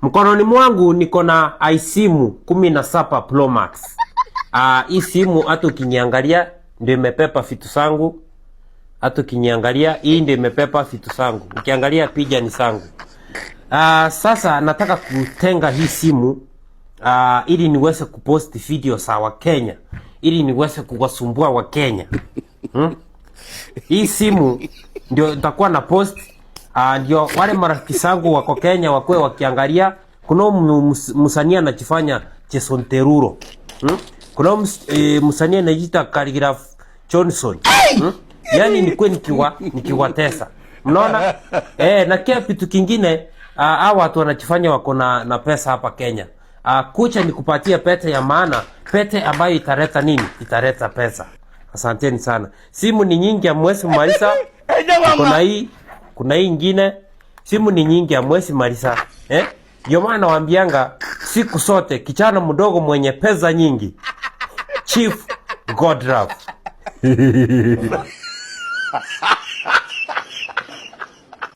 Mkononi mwangu niko na iSimu 17 Pro Max. Hii simu hata ukiniangalia ndio imepepa vitu zangu. Hata ukiniangalia hii ndio imepepa vitu zangu. Ukiangalia picha ni zangu. Sasa nataka kutenga hii simu ili niweze kupost video za Wakenya, ili niweze kuwasumbua Wakenya. Hii simu ndio nitakuwa na post, ndio wale marafiki zangu wako Kenya wakwe wakiangalia. Kuna msanii anajifanya Jason Derulo. Kuna msanii anajiita Khaligraph Johnson. Yaani nikuwe nikiwatesa. Mnaona? Na kia kitu kingine, hao watu wanajifanya wako na pesa hapa Kenya. Kucha nikupatie pete ya maana, pete ambayo italeta nini? Italeta pesa. Asanteni sana. Simu ni nyingi ya mwezi Marisa. Kuna hii ingine. Simu ni nyingi ya mwezi Marisa. Ndio maana nawaambianga siku sote kijana mdogo mwenye pesa nyingi. Chief God love.